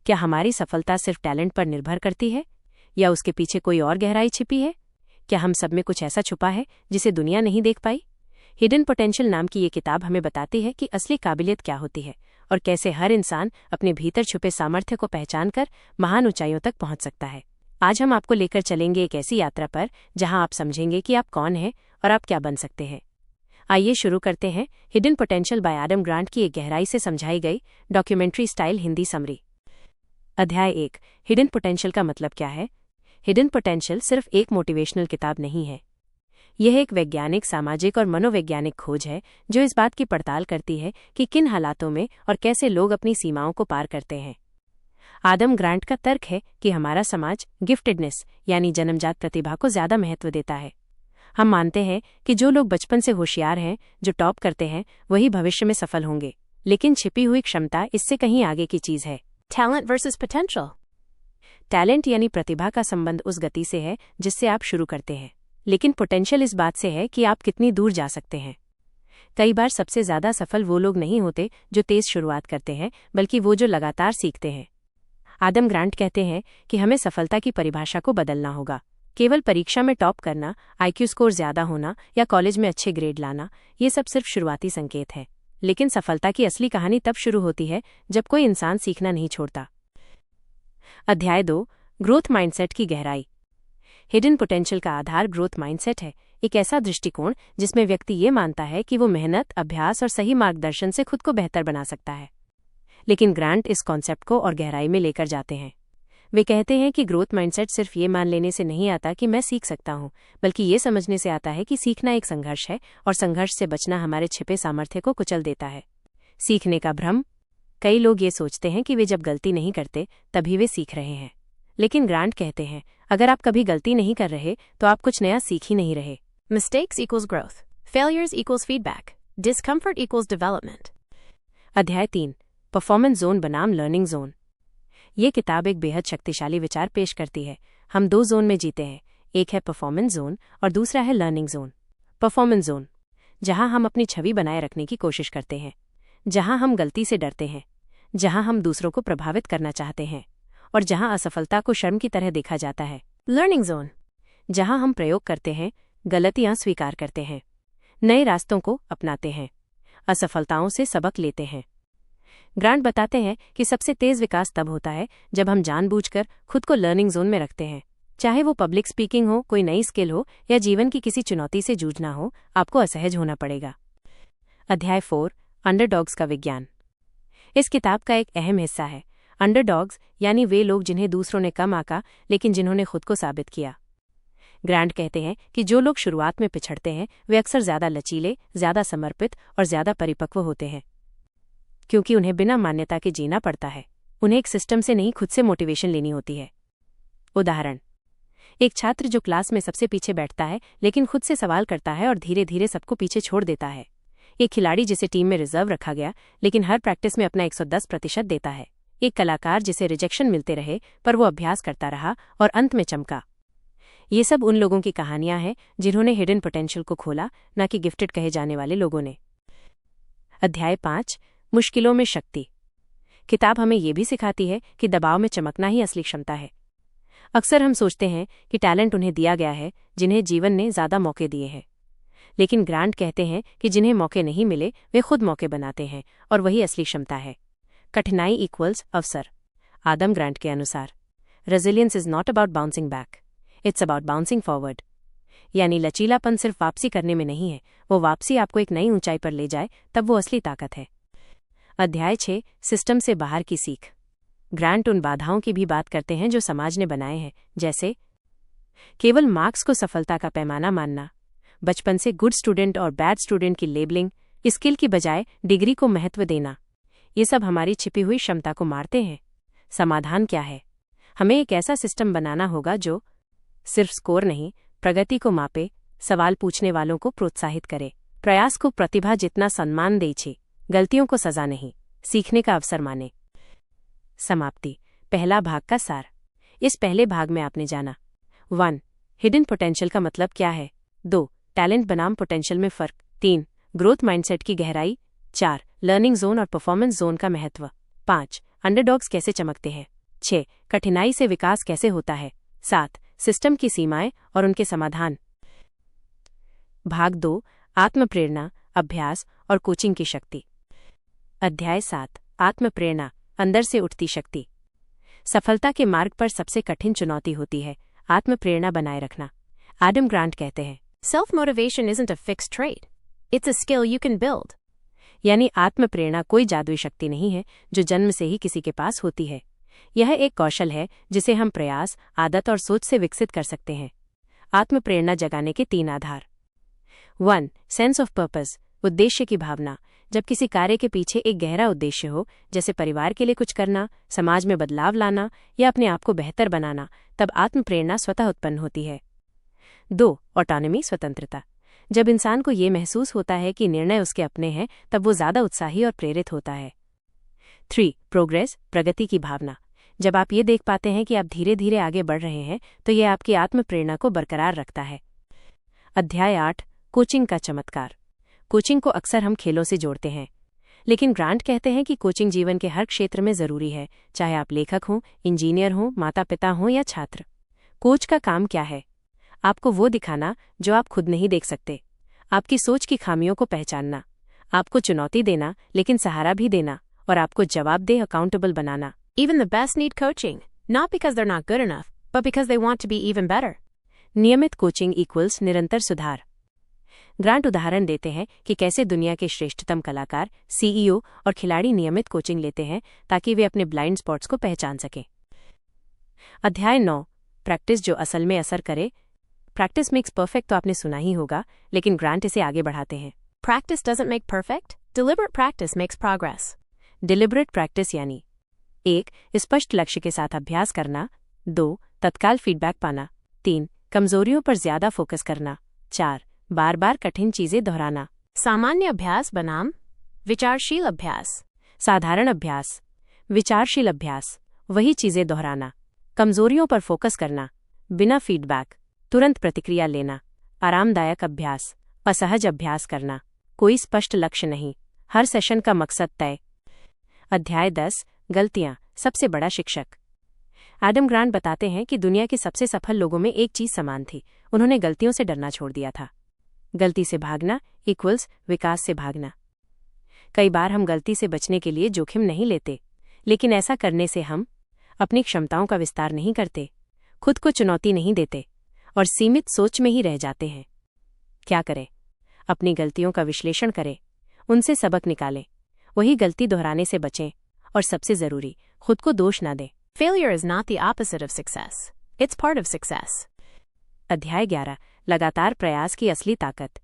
क्या हमारी सफलता सिर्फ टैलेंट पर निर्भर करती है या उसके पीछे कोई और गहराई छिपी है? क्या हम सब में कुछ ऐसा छुपा है जिसे दुनिया नहीं देख पाई? हिडन पोटेंशियल नाम की ये किताब हमें बताती है कि असली काबिलियत क्या होती है और कैसे हर इंसान अपने भीतर छुपे सामर्थ्य को पहचानकर महान ऊंचाइयों तक पहुंच सकता है। आज हम आपको लेकर चलेंगे एक ऐसी यात्रा पर जहां आप समझेंगे कि आप कौन हैं और आप क्या बन सकते हैं। आइए शुरू करते हैं hidden potential bye Adam grant की एक गहराई से समझाई गई डॉक्यूमेंट्री स्टाइल हिंदी समरी। अध्याय 1, हिडन पोटेंशियल का मतलब क्या है? हिडन पोटेंशियल सिर्फ एक मोटिवेशनल किताब नहीं है। यह एक वैज्ञानिक, सामाजिक और मनोवैज्ञानिक खोज है जो इस बात की पड़ताल करती है कि किन हालातों में और कैसे लोग अपनी सीमाओं को पार करते हैं। आदम ग्रांट का तर्क है कि हमारा समाज गिफ्टेडनेस यानी जन्मजात प्रतिभा को ज्यादा महत्व देता है। हम मानते हैं कि जो लोग बचपन से होशियार हैं, जो टॉप करते हैं, वही भविष्य में सफल होंगे। लेकिन छिपी हुई क्षमता इससे कहीं आगे की चीज है। Talent versus potential. टैलेंट यानी प्रतिभा का संबंध उस गति से है जिससे आप शुरू करते हैं, लेकिन पोटेंशियल इस बात से है कि आप कितनी दूर जा सकते हैं। कई बार सबसे ज्यादा सफल वो लोग नहीं होते जो तेज शुरुआत करते हैं, बल्कि वो जो लगातार सीखते हैं। आदम ग्रांट कहते हैं कि हमें सफलता की परिभाषा को बदलना होगा। केवल परीक्षा में टॉप करना, आईक्यू स्कोर ज्यादा होना या कॉलेज में अच्छे ग्रेड लाना, ये सब सिर्फ शुरुआती संकेत है। लेकिन सफलता की असली कहानी तब शुरू होती है जब कोई इंसान सीखना नहीं छोड़ता। अध्याय 2, ग्रोथ माइंडसेट की गहराई। हिडन पोटेंशियल का आधार ग्रोथ माइंडसेट है, एक ऐसा दृष्टिकोण जिसमें व्यक्ति ये मानता है कि वो मेहनत, अभ्यास और सही मार्गदर्शन से खुद को बेहतर बना सकता है। लेकिन ग्रांट इस कॉन्सेप्ट को और गहराई में लेकर जाते हैं। वे कहते हैं कि ग्रोथ माइंडसेट सिर्फ ये मान लेने से नहीं आता कि मैं सीख सकता हूँ, बल्कि ये समझने से आता है कि सीखना एक संघर्ष है और संघर्ष से बचना हमारे छिपे सामर्थ्य को कुचल देता है। सीखने का भ्रम। कई लोग ये सोचते हैं कि वे जब गलती नहीं करते तभी वे सीख रहे हैं, लेकिन ग्रांट कहते हैं अगर आप कभी गलती नहीं कर रहे तो आप कुछ नया सीख ही नहीं रहे। Mistakes equals growth. Failures equals feedback. Discomfort equals development. अध्याय 3, परफॉर्मेंस जोन बनाम लर्निंग जोन। ये किताब एक बेहद शक्तिशाली विचार पेश करती है। हम 2 जोन में जीते हैं, एक है परफॉर्मेंस जोन और दूसरा है लर्निंग जोन। परफॉर्मेंस जोन, जहां हम अपनी छवि बनाए रखने की कोशिश करते हैं, जहां हम गलती से डरते हैं, जहां हम दूसरों को प्रभावित करना चाहते हैं और जहां असफलता को शर्म की तरह देखा जाता है। लर्निंग जोन, जहां हम प्रयोग करते हैं, गलतियां स्वीकार करते हैं, नए रास्तों को अपनाते हैं, असफलताओं से सबक लेते हैं। ग्रांट बताते हैं कि सबसे तेज विकास तब होता है जब हम जानबूझकर खुद को लर्निंग जोन में रखते हैं। चाहे वो पब्लिक स्पीकिंग हो, कोई नई स्किल हो या जीवन की किसी चुनौती से जूझना हो, आपको असहज होना पड़ेगा। अध्याय 4, अंडरडॉग्स का विज्ञान। इस किताब का एक अहम हिस्सा है अंडरडॉग्स, यानी वे लोग जिन्हें दूसरों ने कम आंका लेकिन जिन्होंने खुद को साबित किया। ग्रांट कहते हैं कि जो लोग शुरुआत में पिछड़ते हैं वे अक्सर ज्यादा लचीले, ज्यादा समर्पित और ज्यादा परिपक्व होते हैं, क्योंकि उन्हें बिना मान्यता के जीना पड़ता है। उन्हें एक सिस्टम से नहीं, खुद से मोटिवेशन लेनी होती है। उदाहरण, एक छात्र जो क्लास में सबसे पीछे बैठता है लेकिन खुद से सवाल करता है और धीरे धीरे सबको पीछे छोड़ देता है। एक खिलाड़ी जिसे टीम में रिजर्व रखा गया लेकिन हर प्रैक्टिस में अपना 110% देता है। एक कलाकार जिसे रिजेक्शन मिलते रहे पर वो अभ्यास करता रहा और अंत में चमका। ये सब उन लोगों की कहानियां हैं जिन्होंने हिडन पोटेंशियल को खोला, न कि गिफ्टेड कहे जाने वाले लोगों ने। अध्याय 5, मुश्किलों में शक्ति। किताब हमें यह भी सिखाती है कि दबाव में चमकना ही असली क्षमता है। अक्सर हम सोचते हैं कि टैलेंट उन्हें दिया गया है जिन्हें जीवन ने ज्यादा मौके दिए हैं, लेकिन ग्रांट कहते हैं कि जिन्हें मौके नहीं मिले वे खुद मौके बनाते हैं और वही असली क्षमता है। कठिनाई इक्वल्स अवसर। आदम ग्रांट के अनुसार resilience is not about bouncing back, it's about bouncing forward. यानी लचीलापन सिर्फ वापसी करने में नहीं है, वो वापसी आपको एक नई ऊंचाई पर ले जाए तब वो असली ताकत है। अध्याय 6, सिस्टम से बाहर की सीख। ग्रांट उन बाधाओं की भी बात करते हैं जो समाज ने बनाए हैं, जैसे केवल मार्क्स को सफलता का पैमाना मानना, बचपन से गुड स्टूडेंट और बैड स्टूडेंट की लेबलिंग, स्किल की बजाय डिग्री को महत्व देना। ये सब हमारी छिपी हुई क्षमता को मारते हैं। समाधान क्या है? हमें एक ऐसा सिस्टम बनाना होगा जो सिर्फ स्कोर नहीं, प्रगति को मापे, सवाल पूछने वालों को प्रोत्साहित करे, प्रयास को प्रतिभा जितना सम्मान दे, गलतियों को सजा नहीं, सीखने का अवसर माने। समाप्ति। पहला भाग का सार। इस पहले भाग में आपने जाना 1. हिडन पोटेंशियल का मतलब क्या है, 2. टैलेंट बनाम पोटेंशियल में फर्क, 3. ग्रोथ माइंडसेट की गहराई, 4. लर्निंग जोन और परफॉर्मेंस जोन का महत्व, 5. अंडरडॉग्स कैसे चमकते हैं। 6. कठिनाई से विकास कैसे होता है। 7. सिस्टम की सीमाएं और उनके समाधान। भाग 2, आत्मप्रेरणा, अभ्यास और कोचिंग की शक्ति। अध्याय 7, आत्मप्रेरणा, अंदर से उठती शक्ति। सफलता के मार्ग पर सबसे कठिन चुनौती होती है आत्मप्रेरणा बनाए रखना। एडम ग्रांट कहते हैं, Self-motivation isn't a fixed trait. It's a skill you can build. यानी आत्मप्रेरणा कोई जादुई शक्ति नहीं है जो जन्म से ही किसी के पास होती है। यह एक कौशल है जिसे हम प्रयास, आदत और सोच से विकसित कर सकते हैं। आत्मप्रेरणा जगाने के 3 आधार। 1. सेंस ऑफ पर्पस, उद्देश्य की भावना। जब किसी कार्य के पीछे एक गहरा उद्देश्य हो, जैसे परिवार के लिए कुछ करना, समाज में बदलाव लाना या अपने आप को बेहतर बनाना, तब आत्मप्रेरणा स्वतः उत्पन्न होती है। 2. ऑटोनॉमी, स्वतंत्रता। जब इंसान को ये महसूस होता है कि निर्णय उसके अपने हैं, तब वो ज्यादा उत्साही और प्रेरित होता है। 3. प्रोग्रेस, प्रगति की भावना। जब आप ये देख पाते हैं कि आप धीरे धीरे आगे बढ़ रहे हैं, तो ये आपकी आत्मप्रेरणा को बरकरार रखता है। अध्याय 8, कोचिंग का चमत्कार। कोचिंग को अक्सर हम खेलों से जोड़ते हैं, लेकिन ग्रांट कहते हैं कि कोचिंग जीवन के हर क्षेत्र में जरूरी है, चाहे आप लेखक हों, इंजीनियर हों, माता पिता हों या छात्र। कोच का काम क्या है? आपको वो दिखाना जो आप खुद नहीं देख सकते, आपकी सोच की खामियों को पहचानना, आपको चुनौती देना लेकिन सहारा भी देना, और आपको जवाबदेह, accountable banana. Even the best need coaching, not because they're not good enough, but because they want to be even better. नियमित कोचिंग इक्वल्स निरंतर सुधार। ग्रांट उदाहरण देते हैं कि कैसे दुनिया के श्रेष्ठतम कलाकार, सीईओ और खिलाड़ी नियमित कोचिंग लेते हैं ताकि वे अपने ब्लाइंड स्पॉट्स को पहचान सकें। अध्याय 9, प्रैक्टिस जो असल में असर करे। प्रैक्टिस मेक्स परफेक्ट तो आपने सुना ही होगा, लेकिन ग्रांट इसे आगे बढ़ाते हैं। Practice doesn't make perfect. Deliberate practice makes progress. Deliberate practice यानी 1. स्पष्ट लक्ष्य के साथ अभ्यास करना। 2. तत्काल फीडबैक पाना। 3. कमजोरियों पर ज्यादा फोकस करना। 4. बार बार कठिन चीजें दोहराना। सामान्य अभ्यास बनाम विचारशील अभ्यास। साधारण अभ्यास, विचारशील अभ्यास, वही चीजें दोहराना। कमजोरियों पर फोकस करना, बिना फीडबैक, तुरंत प्रतिक्रिया लेना। आरामदायक अभ्यास, असहज अभ्यास करना, कोई स्पष्ट लक्ष्य नहीं, हर सेशन का मकसद तय। अध्याय 10, गलतियां, सबसे बड़ा शिक्षक। एडम ग्रांट बताते हैं कि दुनिया के सबसे सफल लोगों में एक चीज समान थी, उन्होंने गलतियों से डरना छोड़ दिया था। गलती से भागना इक्वल्स विकास से भागना। कई बार हम गलती से बचने के लिए जोखिम नहीं लेते, लेकिन ऐसा करने से हम अपनी क्षमताओं का विस्तार नहीं करते, खुद को चुनौती नहीं देते और सीमित सोच में ही रह जाते हैं। क्या करें? अपनी गलतियों का विश्लेषण करें, उनसे सबक निकालें, वही गलती दोहराने से बचें और सबसे जरूरी, खुद को दोष ना दें। Failure is not the opposite of success. It's part of success. अध्याय 11, लगातार प्रयास की असली ताकत।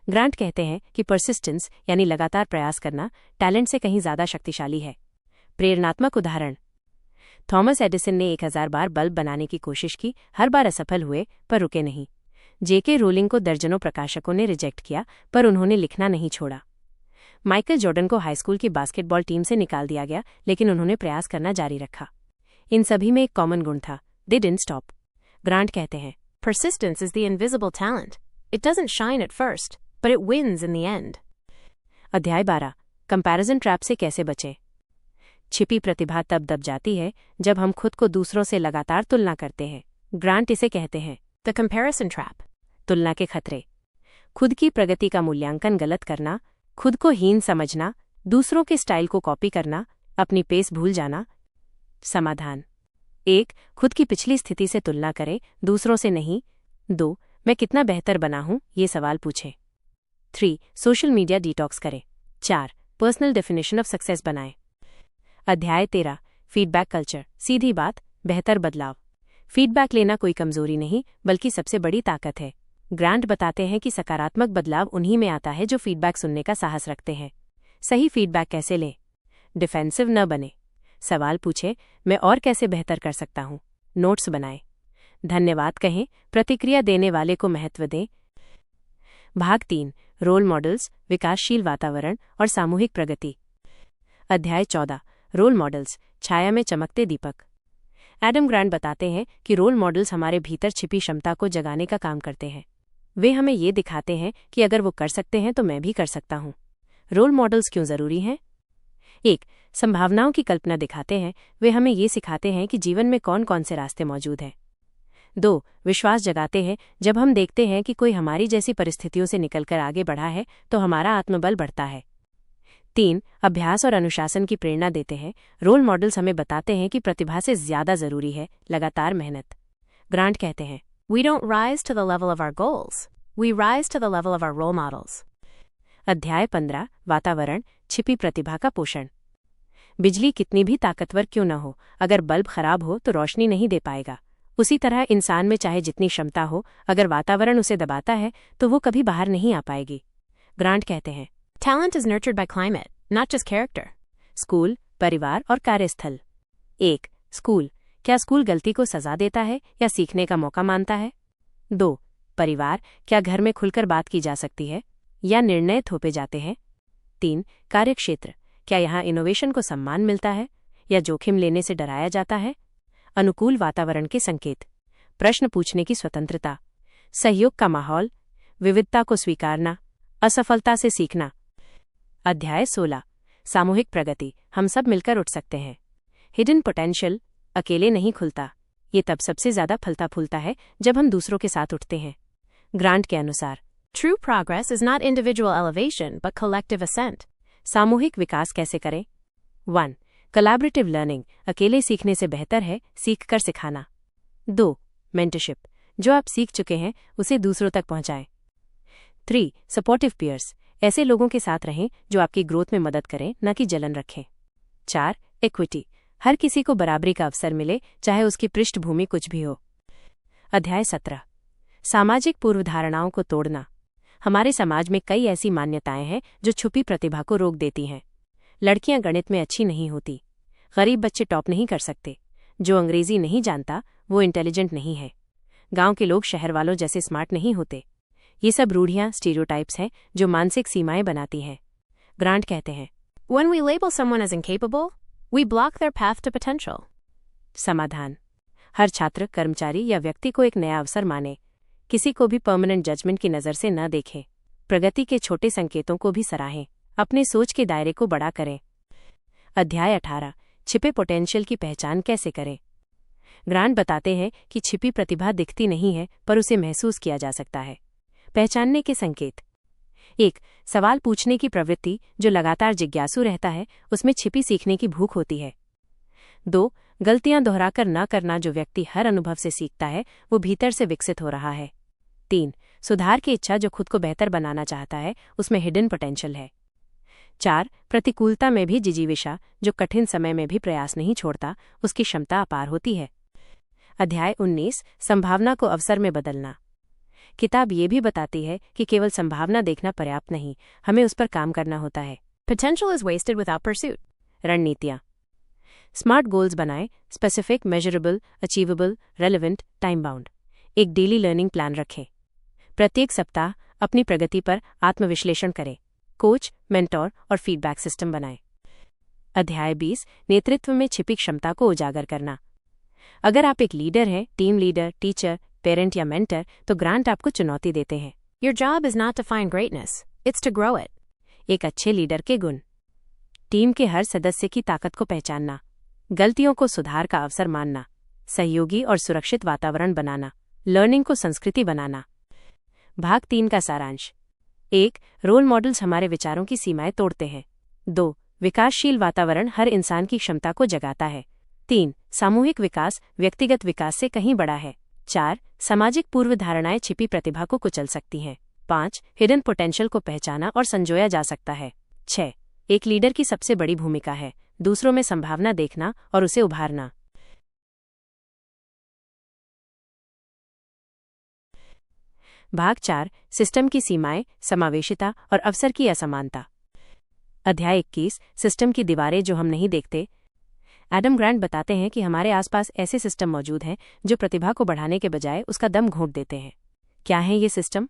ग्रांट कहते हैं कि परसिस्टेंस यानी लगातार प्रयास करना टैलेंट से कहीं ज्यादा शक्तिशाली है। प्रेरणात्मक उदाहरण, थॉमस एडिसन ने 1000 बार बल्ब बनाने की कोशिश की, हर बार असफल हुए पर रुके नहीं। जेके रोलिंग को दर्जनों प्रकाशकों ने रिजेक्ट किया, पर उन्होंने लिखना नहीं छोड़ा। माइकल जॉर्डन को हाईस्कूल की बास्केटबॉल टीम से निकाल दिया गया, लेकिन उन्होंने प्रयास करना जारी रखा। इन सभी में एक कॉमन गुण था, दे डिडंट स्टॉप। ग्रांट कहते हैं, Persistence is the invisible talent. It doesn't shine at first, but it wins in the end. अध्याय 12, कंपैरिजन ट्रैप से कैसे बचें। छिपी प्रतिभा तब दब जाती है जब हम खुद को दूसरों से लगातार तुलना करते हैं। ग्रांट इसे कहते हैं, The comparison trap. तुलना के खतरे। खुद की प्रगति का मूल्यांकन गलत करना, खुद को हीन समझना, दूसरों के स्टाइल को कॉपी करना, अपनी पेस भूल जाना। समाधान, 1. खुद की पिछली स्थिति से तुलना करें, दूसरों से नहीं। 2. मैं कितना बेहतर बना हूं, ये सवाल पूछें। 3. सोशल मीडिया डिटॉक्स करें। 4. पर्सनल डेफिनेशन ऑफ सक्सेस बनाएं। अध्याय 13, फीडबैक कल्चर, सीधी बात, बेहतर बदलाव। फीडबैक लेना कोई कमजोरी नहीं, बल्कि सबसे बड़ी ताकत है। ग्रांट बताते हैं कि सकारात्मक बदलाव उन्हीं में आता है जो फीडबैक सुनने का साहस रखते हैं। सही फीडबैक कैसे लें? डिफेंसिव न बने, सवाल पूछे, मैं और कैसे बेहतर कर सकता हूं। नोट्स बनाएं, धन्यवाद कहें, प्रतिक्रिया देने वाले को महत्व दें। भाग 3, रोल मॉडल्स, विकासशील वातावरण और सामूहिक प्रगति। अध्याय 14, रोल मॉडल्स, छाया में चमकते दीपक। एडम ग्रांट बताते हैं कि रोल मॉडल्स हमारे भीतर छिपी क्षमता को जगाने का काम करते हैं। वे हमें ये दिखाते हैं कि अगर वो कर सकते हैं तो मैं भी कर सकता हूं। रोल मॉडल्स क्यों जरूरी हैं? 1. संभावनाओं की कल्पना दिखाते हैं, वे हमें ये सिखाते हैं कि जीवन में कौन कौन से रास्ते मौजूद हैं। 2. विश्वास जगाते हैं। जब हम देखते हैं कि कोई हमारी जैसी परिस्थितियों से निकलकर आगे बढ़ा है तो हमारा आत्मबल बढ़ता है। 3. अभ्यास और अनुशासन की प्रेरणा देते हैं। रोल मॉडल्स हमें बताते हैं कि प्रतिभा से ज्यादा जरूरी है लगातार मेहनत। ग्रांट कहते हैं, We don't rise to the level of our goals. We rise to the level of our role models. अध्याय 15 वातावरण, छिपी प्रतिभा का पोषण। बिजली कितनी भी ताकतवर क्यों न हो, अगर बल्ब खराब हो तो रोशनी नहीं दे पाएगा। उसी तरह इंसान में चाहे जितनी क्षमता हो, अगर वातावरण उसे दबाता है तो वो कभी बाहर नहीं आ पाएगी। ग्रांट कहते हैं, Talent is nurtured by climate, not just character. School, परिवार और कार्यस्थल। 1. स्कूल, क्या स्कूल गलती को सजा देता है या सीखने का मौका मानता है? 2. परिवार, क्या घर में खुलकर बात की जा सकती है या निर्णय थोपे जाते हैं? 3. कार्यक्षेत्र, क्या यहाँ इनोवेशन को सम्मान मिलता है या जोखिम लेने से डराया जाता है? अनुकूल वातावरण के संकेत, प्रश्न पूछने की स्वतंत्रता, सहयोग का माहौल, विविधता को स्वीकारना, असफलता से सीखना। अध्याय 16 सामूहिक प्रगति, हम सब मिलकर उठ सकते हैं। हिडन पोटेंशियल अकेले नहीं खुलता, ये तब सबसे ज्यादा फलता फूलता है जब हम दूसरों के साथ उठते हैं। ग्रांट के अनुसार, True progress is not individual elevation but collective ascent. सामूहिक विकास कैसे करें? 1. कोलैबोरेटिव लर्निंग, अकेले सीखने से बेहतर है सीखकर सिखाना। 2. मेंटरशिप, जो आप सीख चुके हैं उसे दूसरों तक पहुंचाएं। 3. सपोर्टिव पीयर्स, ऐसे लोगों के साथ रहें जो आपकी ग्रोथ में मदद करें न कि जलन रखें। 4. इक्विटी, हर किसी को बराबरी का अवसर मिले चाहे उसकी पृष्ठभूमि कुछ भी हो। अध्याय 17 सामाजिक पूर्वधारणाओं को तोड़ना, हमारे समाज में कई ऐसी मान्यताएं हैं जो छुपी प्रतिभा को रोक देती हैं। लड़कियां गणित में अच्छी नहीं होती, गरीब बच्चे टॉप नहीं कर सकते, जो अंग्रेजी नहीं जानता वो इंटेलिजेंट नहीं है, गांव के लोग शहर वालों जैसे स्मार्ट नहीं होते। ये सब रूढ़ियां, स्टीरियोटाइप्स हैं जो मानसिक सीमाएं बनाती हैं। ग्रांट कहते हैं, When we label someone as incapable, we block their path to potential. समाधान, हर छात्र, कर्मचारी या व्यक्ति को एक नया अवसर माने, किसी को भी परमानेंट जजमेंट की नज़र से न देखें, प्रगति के छोटे संकेतों को भी सराहें, अपने सोच के दायरे को बड़ा करें। अध्याय 18 छिपे पोटेंशियल की पहचान कैसे करें? ग्रांट बताते हैं कि छिपी प्रतिभा दिखती नहीं है पर उसे महसूस किया जा सकता है। पहचानने के संकेत: 1. सवाल पूछने की प्रवृत्ति, जो लगातार जिज्ञासु रहता है उसमें छिपी सीखने की भूख होती है। 2. गलतियां दोहराकर न करना, जो व्यक्ति हर अनुभव से सीखता है वो भीतर से विकसित हो रहा है। 3. सुधार की इच्छा, जो खुद को बेहतर बनाना चाहता है उसमें हिडन पोटेंशियल है। 4. प्रतिकूलता में भी जिजीविषा, जो कठिन समय में भी प्रयास नहीं छोड़ता, उसकी क्षमता अपार होती है। अध्याय 19 संभावना को अवसर में बदलना, किताब ये भी बताती है कि केवल संभावना देखना पर्याप्त नहीं, हमें उस पर काम करना होता है। Potential is wasted without pursuit. रणनीतियाँ, स्मार्ट गोल्स बनाएं, specific, measurable, achievable, relevant, time bound. एक डेली लर्निंग प्लान रखें, प्रत्येक सप्ताह अपनी प्रगति पर आत्मविश्लेषण करें। कोच, मेंटोर और फीडबैक सिस्टम बनाएं। अध्याय 20 नेतृत्व में छिपी क्षमता को उजागर करना, अगर आप एक लीडर हैं, टीम लीडर, टीचर, पेरेंट या मेंटर, तो ग्रांट आपको चुनौती देते हैं। Your job is not to find greatness, it's to grow it. एक अच्छे लीडर के गुण: टीम के हर सदस्य की ताकत को पहचानना, गलतियों को सुधार का अवसर मानना, सहयोगी और सुरक्षित वातावरण बनाना, लर्निंग को संस्कृति बनाना। भाग 3 का सारांश: 1. रोल मॉडल्स हमारे विचारों की सीमाएं तोड़ते हैं। 2. विकासशील वातावरण हर इंसान की क्षमता को जगाता है। 3. सामूहिक विकास व्यक्तिगत विकास से कहीं बड़ा है। 4. सामाजिक पूर्वधारणाएं छिपी प्रतिभा को कुचल सकती हैं। 5. हिडन पोटेंशियल को पहचाना और संजोया जा सकता है। 6. एक लीडर की सबसे बड़ी भूमिका है दूसरों में संभावना देखना और उसे उभारना। भाग 4 सिस्टम की सीमाएं, समावेशिता और अवसर की असमानता। अध्याय 21 सिस्टम की दीवारें जो हम नहीं देखते। एडम ग्रांट बताते हैं कि हमारे आसपास ऐसे सिस्टम मौजूद हैं जो प्रतिभा को बढ़ाने के बजाय उसका दम घोंट देते हैं। क्या है ये सिस्टम?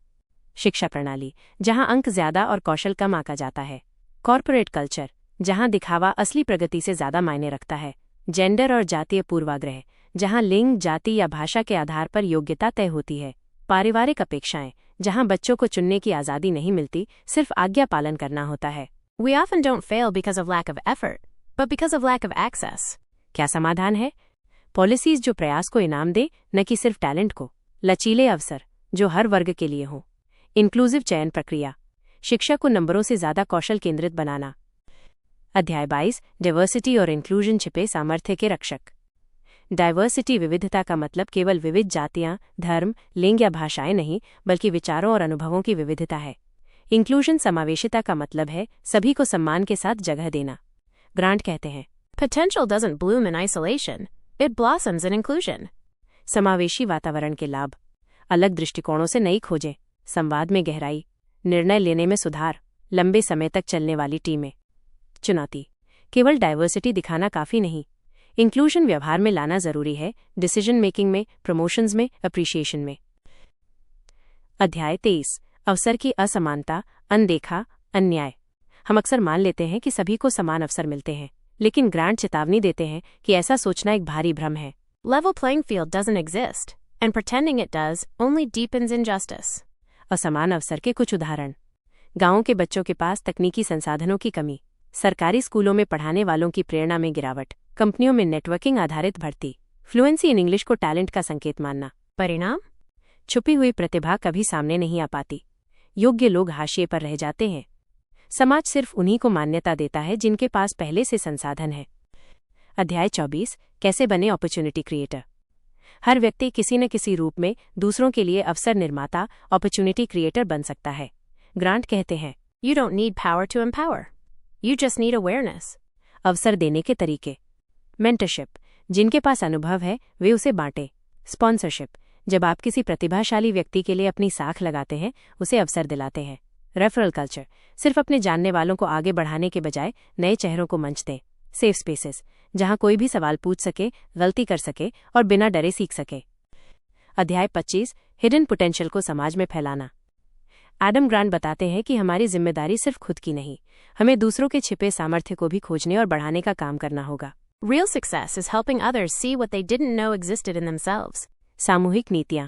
शिक्षा प्रणाली, जहां अंक ज्यादा और कौशल कम आंका जाता है। कॉर्पोरेट कल्चर, जहां दिखावा असली प्रगति से ज्यादा मायने रखता है। जेंडर और जातीय पूर्वाग्रह, जहां लिंग, जाति या भाषा के आधार पर योग्यता तय होती है। पारिवारिक अपेक्षाएं, जहां बच्चों को चुनने की आजादी नहीं मिलती, सिर्फ आज्ञा पालन करना होता है। We often don't fail because of lack of effort. but because of lack of access. क्या समाधान है? पॉलिसीज जो प्रयास को इनाम दे, न कि सिर्फ टैलेंट को। लचीले अवसर जो हर वर्ग के लिए हों। इंक्लूसिव चयन प्रक्रिया। शिक्षा को नंबरों से ज्यादा कौशल केंद्रित बनाना। अध्याय 22 डाइवर्सिटी और इंक्लूजन छिपे सामर्थ्य के रक्षक। डाइवर्सिटी विविधता का मतलब केवल विविध जातियां, धर्म, लिंग या भाषाएं नहीं, बल्कि विचारों और अनुभवों की विविधता है। इंक्लूजन समावेशिता का मतलब है सभी को सम्मान के साथ जगह देना। ग्रांट कहते हैं, Potential doesn't bloom in isolation. It blossoms in inclusion. समावेशी वातावरण के लाभ। अलग दृष्टिकोणों से नई खोजें, संवाद में गहराई, निर्णय लेने में सुधार, लंबे समय तक चलने वाली टीमें। चुनौती, केवल डाइवर्सिटी दिखाना काफी नहीं, इंक्लूजन व्यवहार में लाना जरूरी है, डिसीजन मेकिंग में, प्रमोशंस में, अप्रिशिएशन में। अध्याय 23 अवसर की असमानता, अनदेखा, अन्याय। हम अक्सर मान लेते हैं कि सभी को समान अवसर मिलते हैं, लेकिन ग्रांट चेतावनी देते हैं कि ऐसा सोचना एक भारी भ्रम है। Level playing field doesn't exist, and pretending it does only deepens injustice. असमान अवसर के कुछ उदाहरण। गांवों के बच्चों के पास तकनीकी संसाधनों की कमी, सरकारी स्कूलों में पढ़ाने वालों की प्रेरणा में गिरावट, कंपनियों में नेटवर्किंग आधारित भर्ती, फ्लुएंसी इन इंग्लिश को टैलेंट का संकेत मानना। परिणाम? छुपी हुई प्रतिभा कभी सामने नहीं आ पाती, योग्य लोग हाशिए पर रह जाते हैं। समाज सिर्फ उन्हीं को मान्यता देता है जिनके पास पहले से संसाधन है। अध्याय 24 कैसे बने अपॉर्चुनिटी क्रिएटर। हर व्यक्ति किसी न किसी रूप में दूसरों के लिए अवसर निर्माता, अपॉर्चुनिटी क्रिएटर बन सकता है। ग्रांट कहते हैं, You don't need power to empower. You just need awareness. अवसर देने के तरीके। मेंटरशिप, जिनके पास अनुभव है वे उसे बांटे। स्पॉन्सरशिप, जब आप किसी प्रतिभाशाली व्यक्ति के लिए अपनी साख लगाते हैं, उसे अवसर दिलाते हैं। रेफरल कल्चर, सिर्फ अपने जानने वालों को आगे बढ़ाने के बजाय नए चेहरों को मंच दें। सेफ स्पेसेस, जहां कोई भी सवाल पूछ सके, गलती कर सके और बिना डरे सीख सके। अध्याय 25 हिडन पोटेंशियल को समाज में फैलाना। एडम ग्रांट बताते हैं कि हमारी जिम्मेदारी सिर्फ खुद की नहीं, हमें दूसरों के छिपे सामर्थ्य को भी खोजने और बढ़ाने का काम करना होगा। Real success is helping others see what they didn't know existed in themselves. सामूहिक नीतियां।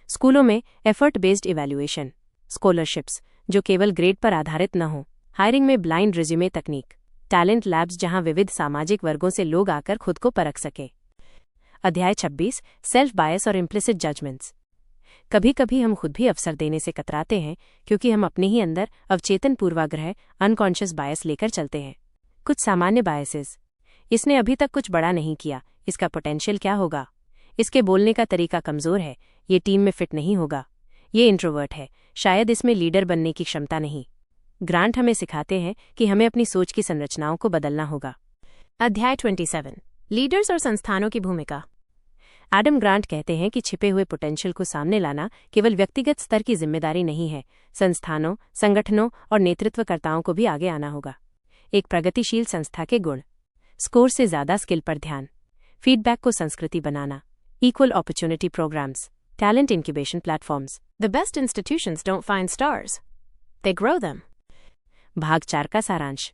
स्कूलों में एफर्ट बेस्ड इवैल्यूएशन, स्कॉलरशिप्स जो केवल ग्रेड पर आधारित न हो, हायरिंग में ब्लाइंड रिज्यूमे तकनीक, टैलेंट लैब्स जहां विविध सामाजिक वर्गों से लोग आकर खुद को परख सके। अध्याय 26 सेल्फ बायस और इम्प्लिसिट जजमेंट्स। कभी कभी हम खुद भी अवसर देने से कतराते हैं क्योंकि हम अपने ही अंदर अवचेतन पूर्वाग्रह, अनकॉन्शियस बायस लेकर चलते हैं। कुछ सामान्य बायसेस, इसने अभी तक कुछ बड़ा नहीं किया, इसका पोटेंशियल क्या होगा, इसके बोलने का तरीका कमजोर है, ये टीम में फिट नहीं होगा, ये इंट्रोवर्ट है, शायद इसमें लीडर बनने की क्षमता नहीं। ग्रांट हमें सिखाते हैं कि हमें अपनी सोच की संरचनाओं को बदलना होगा। अध्याय 27 लीडर्स और संस्थानों की भूमिका। एडम ग्रांट कहते हैं कि छिपे हुए पोटेंशियल को सामने लाना केवल व्यक्तिगत स्तर की जिम्मेदारी नहीं है, संस्थानों, संगठनों और नेतृत्वकर्ताओं को भी आगे आना होगा। एक प्रगतिशील संस्था के गुण, स्कोर से ज्यादा स्किल पर ध्यान, फीडबैक को संस्कृति बनाना, equal opportunity programmes, talent incubation platforms. The best institutions don't find stars. They grow them. भाग 4 का सारांश।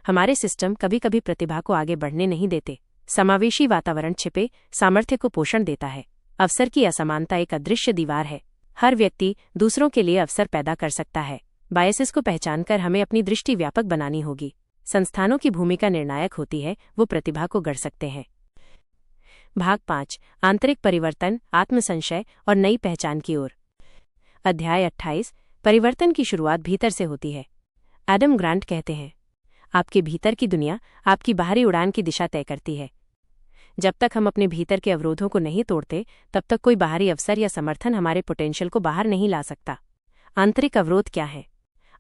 हमारे सिस्टम कभी कभी प्रतिभा को आगे बढ़ने नहीं देते। समावेशी वातावरण छिपे सामर्थ्य को पोषण देता है। अवसर की असमानता एक अदृश्य दीवार है। हर व्यक्ति दूसरों के लिए अवसर पैदा कर सकता है। बायसेस को पहचानकर हमें अपनी दृष्टि व्यापक बनानी होगी। संस्थानों की भूमिका निर्णायक होती है, वो प्रतिभा को गढ़ सकते हैं। भाग 5 आंतरिक परिवर्तन, आत्मसंशय और नई पहचान की ओर। अध्याय 28 परिवर्तन की शुरुआत भीतर से होती है। एडम ग्रांट कहते हैं, आपके भीतर की दुनिया आपकी बाहरी उड़ान की दिशा तय करती है। जब तक हम अपने भीतर के अवरोधों को नहीं तोड़ते, तब तक कोई बाहरी अवसर या समर्थन हमारे पोटेंशियल को बाहर नहीं ला सकता। आंतरिक अवरोध क्या है?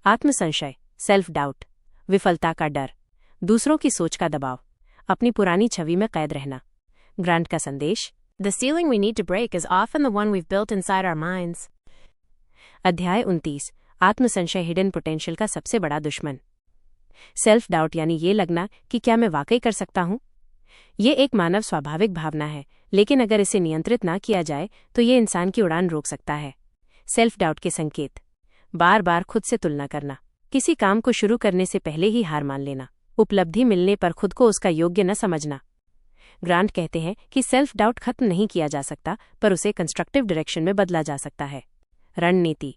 आत्मसंशय, सेल्फ डाउट, विफलता का डर, दूसरों की सोच का दबाव, अपनी पुरानी छवि में कैद रहना। ग्रांट का संदेश, The ceiling we need to break is often the one we've built inside our minds. अध्याय 29 आत्मसंशय हिडन पोटेंशियल का सबसे बड़ा दुश्मन। सेल्फ डाउट यानी ये लगना कि क्या मैं वाकई कर सकता हूं। ये एक मानव स्वाभाविक भावना है, लेकिन अगर इसे नियंत्रित ना किया जाए तो ये इंसान की उड़ान रोक सकता है। सेल्फ डाउट के संकेत, बार बार खुद से तुलना करना, किसी काम को शुरू करने से पहले ही हार मान लेना, उपलब्धि मिलने पर खुद को उसका योग्य न समझना। ग्रांट कहते हैं कि सेल्फ डाउट खत्म नहीं किया जा सकता, पर उसे कंस्ट्रक्टिव डायरेक्शन में बदला जा सकता है। रणनीति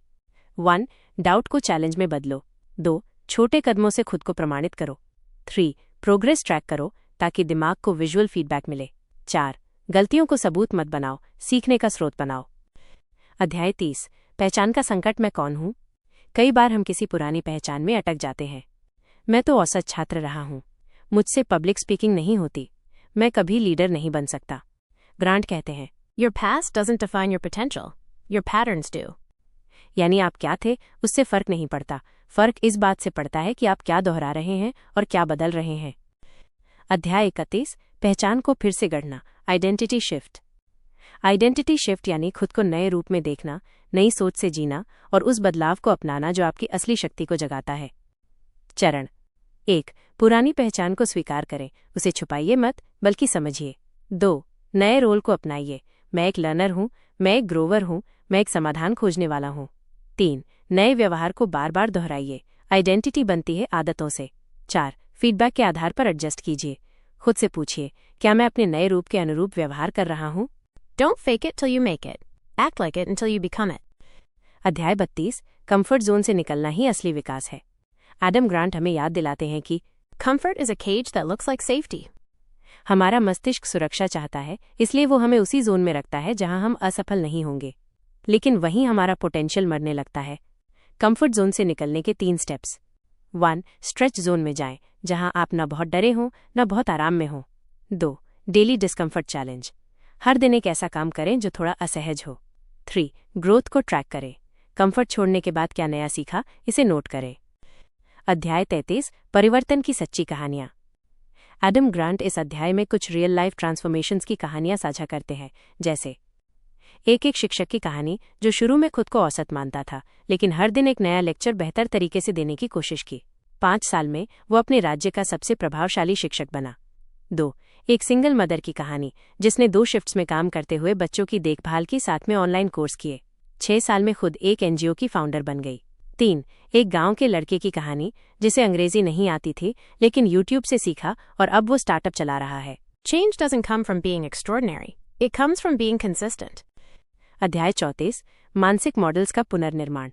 1 डाउट को चैलेंज में बदलो। 2 छोटे कदमों से खुद को प्रमाणित करो। 3 प्रोग्रेस ट्रैक करो ताकि दिमाग को विजुअल फीडबैक मिले। 4. गलतियों को सबूत मत बनाओ, सीखने का स्रोत बनाओ। अध्याय 30. पहचान का संकट। मैं कौन हूँ? कई बार हम किसी पुरानी पहचान में अटक जाते हैं। मैं तो औसत छात्र रहा हूँ, मुझसे पब्लिक स्पीकिंग नहीं होती, मैं कभी लीडर नहीं बन सकता। ग्रांट कहते हैं, Your past doesn't define your potential. Your patterns do. यानी आप क्या थे उससे फर्क नहीं पड़ता, फर्क इस बात से पड़ता है कि आप क्या दोहरा रहे हैं और क्या बदल रहे हैं। अध्याय 31. पहचान को फिर से गढ़ना। Identity shift. आइडेंटिटी शिफ्ट यानी खुद को नए रूप में देखना, नई सोच से जीना और उस बदलाव को अपनाना जो आपकी असली शक्ति को जगाता है। चरण 1. पुरानी पहचान को स्वीकार करें, उसे छुपाइए मत बल्कि समझिए। 2. नए रोल को अपनाइए। मैं एक लर्नर हूँ, मैं एक ग्रोवर हूँ, मैं एक समाधान खोजने वाला हूँ। 3. नए व्यवहार को बार बार दोहराइए, आइडेंटिटी बनती है आदतों से। 4. फीडबैक के आधार पर एडजस्ट कीजिए, खुद से पूछिए, क्या मैं अपने नए रूप के अनुरूप व्यवहार कर रहा हूँ? Don't fake it till you make it. Act like it until you become it. अध्याय 32. कंफर्ट जोन से निकलना ही असली विकास है। एडम ग्रांट हमें याद दिलाते हैं कि Comfort is a cage that looks like safety. हमारा मस्तिष्क सुरक्षा चाहता है, इसलिए वो हमें उसी जोन में रखता है जहां हम असफल नहीं होंगे, लेकिन वहीं हमारा पोटेंशियल मरने लगता है। कंफर्ट जोन से निकलने के 3 स्टेप्स। 1. स्ट्रेच जोन में जाएं, जहां आप न बहुत डरे हों न बहुत आराम में हों। 2. Daily discomfort challenge. हर दिन एक ऐसा काम करें जो थोड़ा असहज हो। 3. ग्रोथ को ट्रैक करें। कंफर्ट छोड़ने के बाद क्या नया सीखा, इसे नोट करें। अध्याय 33. परिवर्तन की सच्ची कहानियां। एडम ग्रांट इस अध्याय में कुछ रियल लाइफ ट्रांसफॉर्मेशंस की कहानियां साझा करते हैं, जैसे एक शिक्षक की कहानी जो शुरू में खुद को औसत मानता था, लेकिन हर दिन एक नया लेक्चर बेहतर तरीके से देने की कोशिश की। 5 साल में वो अपने राज्य का सबसे प्रभावशाली शिक्षक बना। 2. एक सिंगल मदर की कहानी जिसने 2 शिफ्ट्स में काम करते हुए बच्चों की देखभाल की, साथ में ऑनलाइन कोर्स किए। 6 साल में खुद एक एनजीओ की फाउंडर बन गई। 3. एक गांव के लड़के की कहानी जिसे अंग्रेजी नहीं आती थी, लेकिन यूट्यूब से सीखा और अब वो स्टार्टअप चला रहा है। Change doesn't come from being extraordinary. It comes from being consistent. अध्याय 34. मानसिक मॉडल्स का पुनर्निर्माण।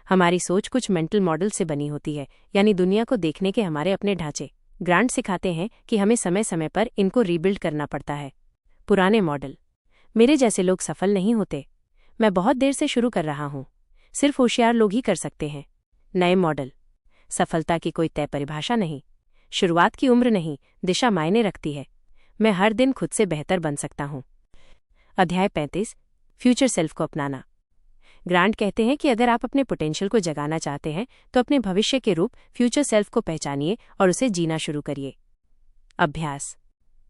हमारी सोच कुछ मेंटल मॉडल से बनी होती है, यानी दुनिया को देखने के हमारे अपने ढांचे। ग्रांट सिखाते हैं कि हमें समय समय पर इनको रीबिल्ड करना पड़ता है। पुराने मॉडल, मेरे जैसे लोग सफल नहीं होते, मैं बहुत देर से शुरू कर रहा हूँ, सिर्फ होशियार लोग ही कर सकते हैं। नए मॉडल, सफलता की कोई तय परिभाषा नहीं, शुरुआत की उम्र नहीं, दिशा मायने रखती है, मैं हर दिन खुद से बेहतर बन सकता हूँ। अध्याय 35. फ्यूचर सेल्फ को अपनाना। ग्रांट कहते हैं कि अगर आप अपने पोटेंशियल को जगाना चाहते हैं तो अपने भविष्य के रूप फ्यूचर सेल्फ को पहचानिए और उसे जीना शुरू करिए। अभ्यास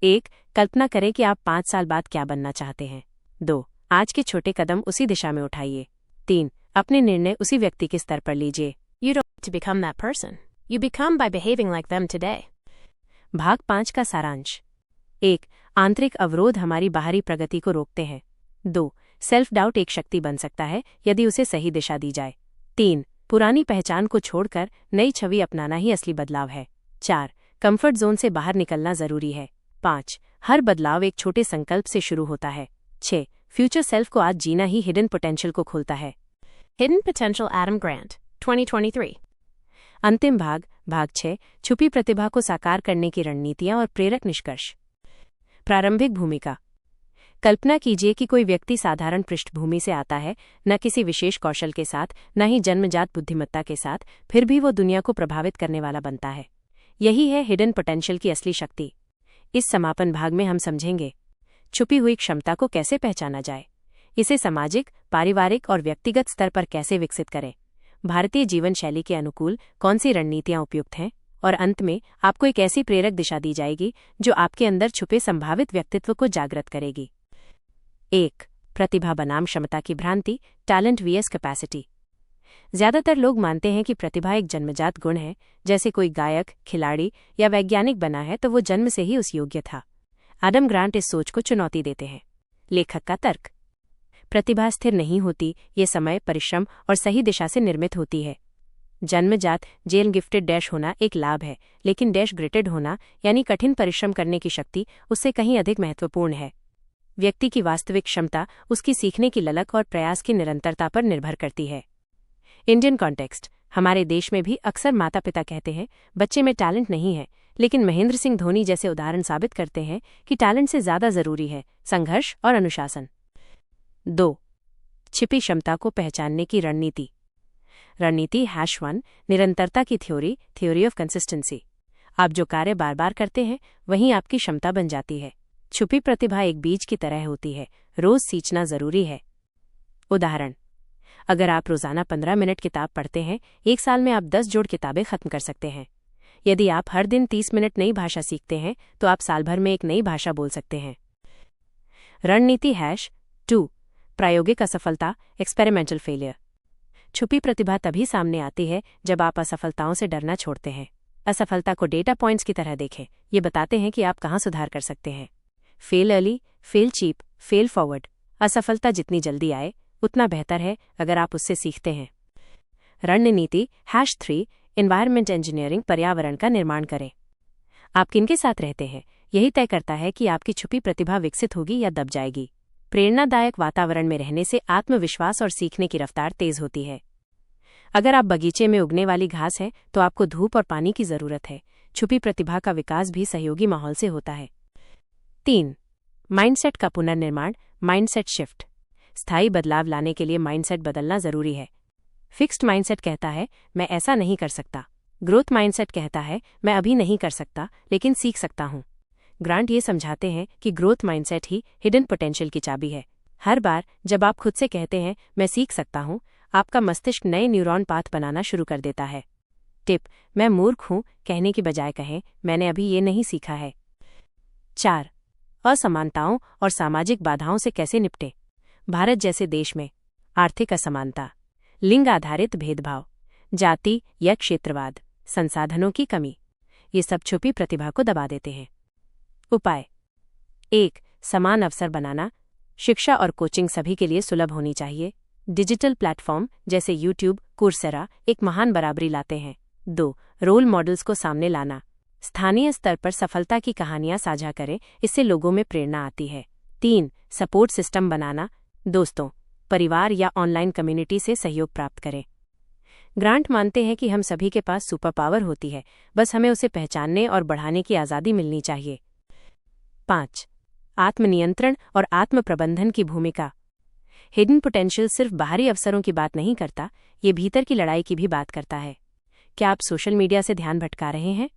1. कल्पना करें कि आप 5 साल बाद क्या बनना चाहते हैं। 2. आज के छोटे कदम उसी दिशा में उठाइए। 3. अपने निर्णय उसी व्यक्ति के स्तर पर लीजिए। You don't need to become that person. You become by behaving like them today. भाग 5 का सारांश। 1. आंतरिक अवरोध हमारी बाहरी प्रगति को रोकते हैं। 2. सेल्फ डाउट एक शक्ति बन सकता है यदि उसे सही दिशा दी जाए। 3. पुरानी पहचान को छोड़कर नई छवि अपनाना ही असली बदलाव है। 4. कंफर्ट जोन से बाहर निकलना जरूरी है। 5. हर बदलाव एक छोटे संकल्प से शुरू होता है। 6. फ्यूचर सेल्फ को आज जीना ही हिडन पोटेंशियल को खोलता है। Hidden Potential, Adam Grant, 2023. अंतिम भाग, भाग 6. छुपी प्रतिभा को साकार करने की रणनीतियां और प्रेरक निष्कर्ष। प्रारंभिक भूमिका। कल्पना कीजिए कि कोई व्यक्ति साधारण पृष्ठभूमि से आता है, न किसी विशेष कौशल के साथ, न ही जन्मजात बुद्धिमत्ता के साथ, फिर भी वो दुनिया को प्रभावित करने वाला बनता है। यही है हिडन पोटेंशियल की असली शक्ति। इस समापन भाग में हम समझेंगे छुपी हुई क्षमता को कैसे पहचाना जाए, इसे सामाजिक, पारिवारिक और व्यक्तिगत स्तर पर कैसे विकसित करें, भारतीय जीवन शैली के अनुकूल कौन सी रणनीतियां उपयुक्त हैं, और अंत में आपको एक ऐसी प्रेरक दिशा दी जाएगी जो आपके अंदर छुपे संभावित व्यक्तित्व को जागृत करेगी। 1. प्रतिभा बनाम क्षमता की भ्रांति, टैलेंट वीएस कैपेसिटी। ज्यादातर लोग मानते हैं कि प्रतिभा एक जन्मजात गुण है, जैसे कोई गायक, खिलाड़ी या वैज्ञानिक बना है तो वो जन्म से ही उस योग्य था। एडम ग्रांट इस सोच को चुनौती देते हैं। लेखक का तर्क, प्रतिभा स्थिर नहीं होती, ये समय, परिश्रम और सही दिशा से निर्मित होती है। जन्मजात जेल गिफ्टेड डैश होना एक लाभ है, लेकिन डैश ग्रेटेड होना यानी कठिन परिश्रम करने की शक्ति उससे कहीं अधिक महत्वपूर्ण है। व्यक्ति की वास्तविक क्षमता उसकी सीखने की ललक और प्रयास की निरंतरता पर निर्भर करती है। Indian context. हमारे देश में भी अक्सर माता पिता कहते हैं बच्चे में टैलेंट नहीं है, लेकिन महेंद्र सिंह धोनी जैसे उदाहरण साबित करते हैं कि टैलेंट से ज्यादा जरूरी है संघर्ष और अनुशासन। 2. छिपी क्षमता को पहचानने की रणनीति। रणनीति #1 निरंतरता की थ्योरी ऑफ कंसिस्टेंसी। आप जो कार्य बार बार करते हैं वहीं आपकी क्षमता बन जाती है। छुपी प्रतिभा एक बीज की तरह होती है, रोज सींचना जरूरी है। उदाहरण, अगर आप रोजाना 15 मिनट किताब पढ़ते हैं, 1 साल में आप 10 जोड़ किताबें खत्म कर सकते हैं। यदि आप हर दिन 30 मिनट नई भाषा सीखते हैं तो आप साल भर में एक नई भाषा बोल सकते हैं। रणनीति #2 प्रायोगिक असफलता एक्सपेरिमेंटल फेलियर। छुपी प्रतिभा तभी सामने आती है जब आप असफलताओं से डरना छोड़ते हैं। असफलता को डेटा पॉइंट्स की तरह देखें, ये बताते हैं कि आप कहाँ सुधार कर सकते हैं। Fail early, fail cheap, fail forward. असफलता जितनी जल्दी आए उतना बेहतर है अगर आप उससे सीखते हैं। रणनीति #3 एनवायरनमेंट इंजीनियरिंग पर्यावरण का निर्माण करें। आप किनके साथ रहते हैं यही तय करता है कि आपकी छुपी प्रतिभा विकसित होगी या दब जाएगी। प्रेरणादायक वातावरण में रहने से आत्मविश्वास और सीखने की रफ्तार तेज होती है। अगर आप बगीचे में उगने वाली घास हैं तो आपको धूप और पानी की जरूरत है। छुपी प्रतिभा का विकास भी सहयोगी माहौल से होता है। 3. माइंडसेट का पुनर्निर्माण माइंडसेट शिफ्ट। स्थायी बदलाव लाने के लिए माइंडसेट बदलना जरूरी है। फिक्स्ड माइंडसेट कहता है मैं ऐसा नहीं कर सकता। ग्रोथ माइंडसेट कहता है मैं अभी नहीं कर सकता लेकिन सीख सकता हूं। ग्रांट ये समझाते हैं कि ग्रोथ माइंडसेट ही हिडन पोटेंशियल की चाबी है। हर बार जब आप खुद से कहते हैं मैं सीख सकता हूं, आपका मस्तिष्क नए न्यूरॉन पाथ बनाना शुरू कर देता है। टिप, मैं मूर्ख हूं कहने की बजाय कहें मैंने अभी ये नहीं सीखा है। 4. असमानताओं और सामाजिक बाधाओं से कैसे निपटे। भारत जैसे देश में आर्थिक असमानता, लिंग आधारित भेदभाव, जाति या क्षेत्रवाद, संसाधनों की कमी, ये सब छुपी प्रतिभा को दबा देते हैं। उपाय 1. समान अवसर बनाना। शिक्षा और कोचिंग सभी के लिए सुलभ होनी चाहिए। डिजिटल प्लेटफॉर्म जैसे यूट्यूब, coursera एक महान बराबरी लाते हैं। 2. रोल मॉडल्स को सामने लाना। स्थानीय स्तर पर सफलता की कहानियां साझा करें, इससे लोगों में प्रेरणा आती है। 3. सपोर्ट सिस्टम बनाना। दोस्तों, परिवार या ऑनलाइन कम्युनिटी से सहयोग प्राप्त करें। ग्रांट मानते हैं कि हम सभी के पास सुपर पावर होती है, बस हमें उसे पहचानने और बढ़ाने की आज़ादी मिलनी चाहिए। 5. आत्मनियंत्रण और आत्म प्रबंधन की भूमिका। हिडन पोटेंशियल सिर्फ बाहरी अवसरों की बात नहीं करता, ये भीतर की लड़ाई की भी बात करता है। क्या आप सोशल मीडिया से ध्यान भटका रहे हैं?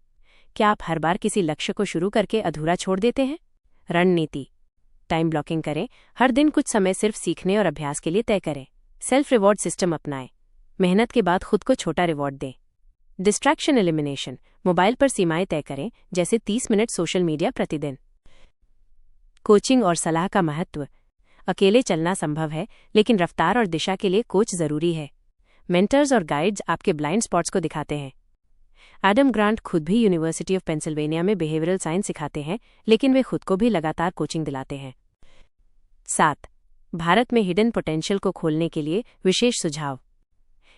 क्या आप हर बार किसी लक्ष्य को शुरू करके अधूरा छोड़ देते हैं? रणनीति टाइम ब्लॉकिंग करें। हर दिन कुछ समय सिर्फ सीखने और अभ्यास के लिए तय करें। सेल्फ रिवॉर्ड सिस्टम अपनाएं। मेहनत के बाद खुद को छोटा रिवॉर्ड दें। डिस्ट्रैक्शन एलिमिनेशन मोबाइल पर सीमाएं तय करें, जैसे 30 मिनट सोशल मीडिया प्रतिदिन। कोचिंग और सलाह का महत्व। अकेले चलना संभव है, लेकिन रफ्तार और दिशा के लिए कोच जरूरी है। मेंटर्स और गाइड्स आपके ब्लाइंड स्पॉट्स को दिखाते हैं। एडम ग्रांट खुद भी यूनिवर्सिटी ऑफ पेंसिल्वेनिया में बिहेवियरल साइंस सिखाते हैं, लेकिन वे खुद को भी लगातार कोचिंग दिलाते हैं। 7. भारत में हिडन पोटेंशियल को खोलने के लिए विशेष सुझाव।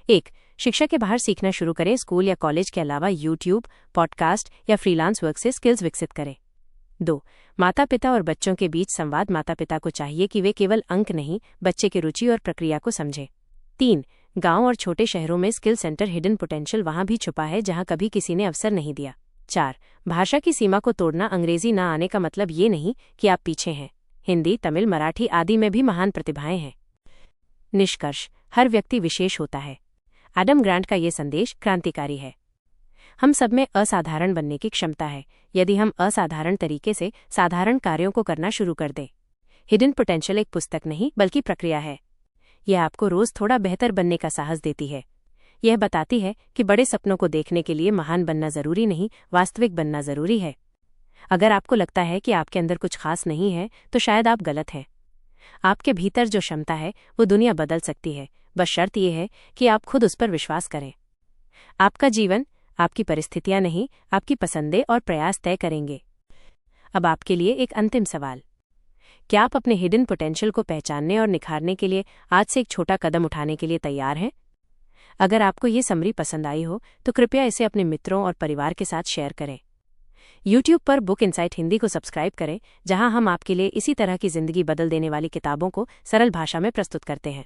1. शिक्षा के बाहर सीखना शुरू करें। स्कूल या कॉलेज के अलावा यूट्यूब, पॉडकास्ट या फ्रीलांस वर्क से स्किल्स विकसित करें। 2. माता पिता और बच्चों के बीच संवाद। माता पिता को चाहिए कि वे केवल अंक नहीं, बच्चे की रुचि और प्रक्रिया को समझें। 3. गांव और छोटे शहरों में स्किल सेंटर। हिडन पोटेंशियल वहां भी छुपा है जहां कभी किसी ने अवसर नहीं दिया। 4. भाषा की सीमा को तोड़ना। अंग्रेजी ना आने का मतलब ये नहीं कि आप पीछे हैं। हिंदी, तमिल, मराठी आदि में भी महान प्रतिभाएं हैं। निष्कर्ष, हर व्यक्ति विशेष होता है। एडम ग्रांट का ये संदेश क्रांतिकारी है। हम सब में असाधारण बनने की क्षमता है, यदि हम असाधारण तरीके से साधारण कार्यों को करना शुरू कर दें। हिडन पोटेंशियल एक पुस्तक नहीं बल्कि प्रक्रिया है। यह आपको रोज थोड़ा बेहतर बनने का साहस देती है। यह बताती है कि बड़े सपनों को देखने के लिए महान बनना जरूरी नहीं, वास्तविक बनना जरूरी है। अगर आपको लगता है कि आपके अंदर कुछ खास नहीं है, तो शायद आप गलत हैं। आपके भीतर जो क्षमता है वो दुनिया बदल सकती है, बस शर्त यह है कि आप खुद उस पर विश्वास करें। आपका जीवन आपकी परिस्थितियां नहीं, आपकी पसंदें और प्रयास तय करेंगे। अब आपके लिए एक अंतिम सवाल। क्या आप अपने हिडन पोटेंशियल को पहचानने और निखारने के लिए आज से एक छोटा कदम उठाने के लिए तैयार हैं? अगर आपको ये समरी पसंद आई हो तो कृपया इसे अपने मित्रों और परिवार के साथ शेयर करें। YouTube पर बुक इनसाइट हिंदी को सब्सक्राइब करें, जहां हम आपके लिए इसी तरह की जिंदगी बदल देने वाली किताबों को सरल भाषा में प्रस्तुत करते हैं।